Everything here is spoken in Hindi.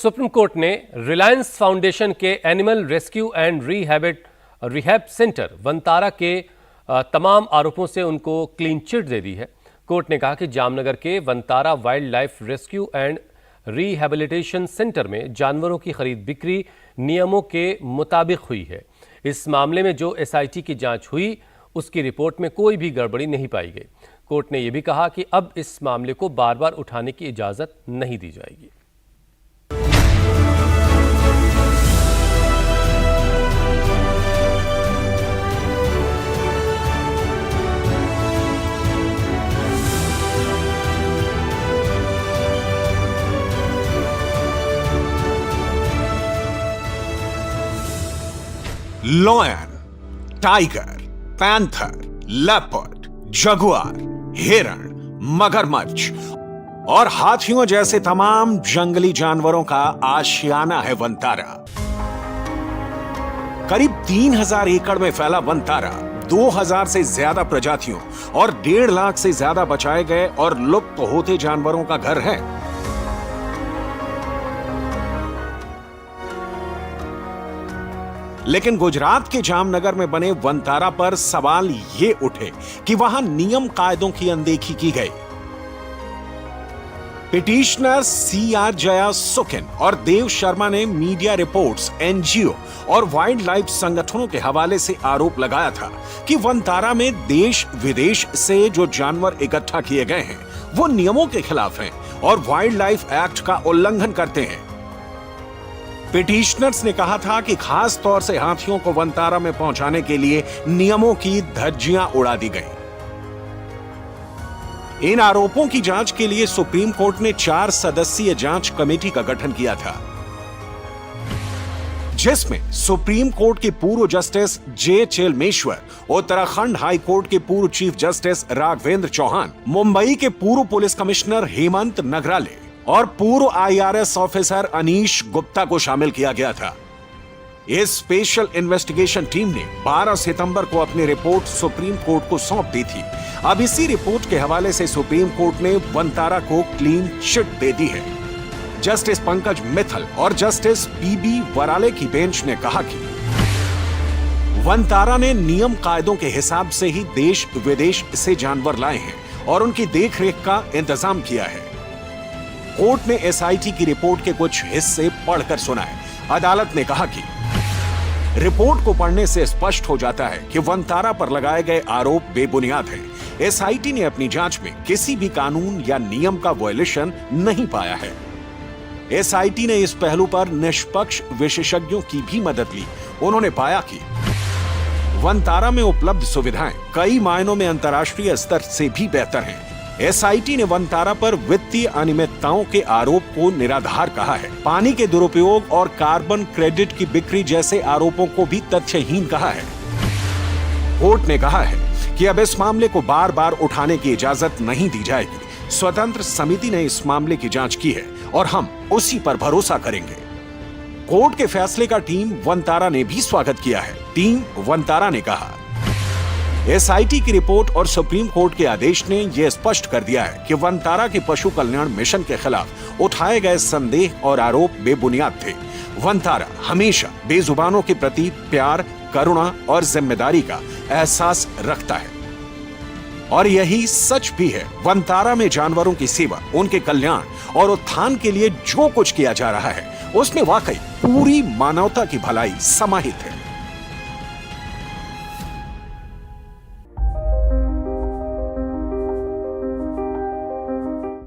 सुप्रीम कोर्ट ने रिलायंस फाउंडेशन के animal rescue and rehab centre Vantara के तमाम आरोपों से उनको क्लीन चिट दे दी है। कोर्ट ने कहा कि जामनगर के Vantara wild life rescue and rehabilitation centre में जानवरों की खरीद बिक्री नियमों के मुताबिक हुई है। इस मामले में जो एसआईटी की जांच हुई उसकी रिपोर्ट में कोई भी गड़बड़ी नहीं पाई गई। कोर्ट ने यह भी कहा कि अब इस मामले को बार बार उठाने की इजाजत नहीं दी जाएगी। Lion, tiger, panther, leopard, Jaguar, हिरण, मगरमच्छ और हाथियों जैसे तमाम जंगली जानवरों का आशियाना है वनतारा। करीब 3000 एकड़ में फैला वनतारा 2000 से ज्यादा प्रजातियों और 1.5 लाख से ज्यादा बचाए गए और लुप्त होते जानवरों का घर है। लेकिन गुजरात के जामनगर में बने वनतारा पर सवाल ये उठे कि वहां नियम कायदों की अनदेखी की गई। पिटिशनर CR जया सुकिन और देव शर्मा ने मीडिया रिपोर्ट्स, NGO और वाइल्ड लाइफ संगठनों के हवाले से आरोप लगाया था कि वनतारा में देश विदेश से जो जानवर इकट्ठा किए गए हैं वो नियमों के खिलाफ हैं और वाइल्ड लाइफ एक्ट का उल्लंघन करते हैं। पिटिशनर्स ने कहा था कि खास तौर से हाथियों को वनतारा में पहुंचाने के लिए नियमों की धज्जियां उड़ा दी गईं। इन आरोपों की जांच के लिए सुप्रीम कोर्ट ने 4 सदस्यीय जांच कमेटी का गठन किया था, जिसमें सुप्रीम कोर्ट के पूर्व justice J. Chelameswar, Uttarakhand high court के पूर्व चीफ जस्टिस राघवेंद्र चौहान, मुंबई के पूर्व पुलिस कमिश्नर हेमंत नगराले और पूर्व IRS ऑफिसर अनीश गुप्ता को शामिल किया गया था। इस स्पेशल इन्वेस्टिगेशन टीम ने 12 सितंबर को अपनी रिपोर्ट सुप्रीम कोर्ट को सौंप दी थी। अब इसी रिपोर्ट के हवाले से सुप्रीम कोर्ट ने वनतारा को क्लीन चिट दे दी है। जस्टिस पंकज मित्तल और जस्टिस PB वराले की बेंच ने कहा कि वनतारा ने नियम कायदों के हिसाब से ही देश विदेश से जानवर लाए हैं और उनकी देखरेख का इंतजाम किया है। कोर्ट ने SIT की रिपोर्ट के कुछ हिस्से पढ़कर सुनाए। अदालत ने कहा कि रिपोर्ट को पढ़ने से स्पष्ट हो जाता है कि वनतारा पर लगाए गए आरोप बेबुनियाद हैं। SIT ने अपनी जांच में किसी भी कानून या नियम का वायलेशन नहीं पाया है। SIT ने इस पहलू पर निष्पक्ष विशेषज्ञों की भी मदद ली। उन्होंने पाया कि वनतारा में उपलब्ध सुविधाएं कई मायनों में अंतर्राष्ट्रीय स्तर से भी बेहतर हैं। SIT ने वनतारा पर वित्तीय अनियमितताओं के आरोप को निराधार कहा है। पानी के दुरुपयोग और कार्बन क्रेडिट की बिक्री जैसे आरोपों को भी तथ्यहीन कहा है। कोर्ट ने कहा है कि अब इस मामले को बार बार उठाने की इजाजत नहीं दी जाएगी। स्वतंत्र समिति ने इस मामले की जांच की है और हम उसी पर भरोसा करेंगे। कोर्ट के फैसले का टीम वनतारा ने भी स्वागत किया है। टीम वनतारा ने कहा, SIT की रिपोर्ट और सुप्रीम कोर्ट के आदेश ने यह स्पष्ट कर दिया है कि वनतारा के पशु कल्याण मिशन के खिलाफ उठाए गए संदेह और आरोप बेबुनियाद थे। वनतारा हमेशा बेजुबानों के प्रति प्यार, करुणा और जिम्मेदारी का एहसास रखता है और यही सच भी है। वनतारा में जानवरों की सेवा, उनके कल्याण और उत्थान के लिए जो कुछ किया जा रहा है उसमें वाकई पूरी मानवता की भलाई समाहित है।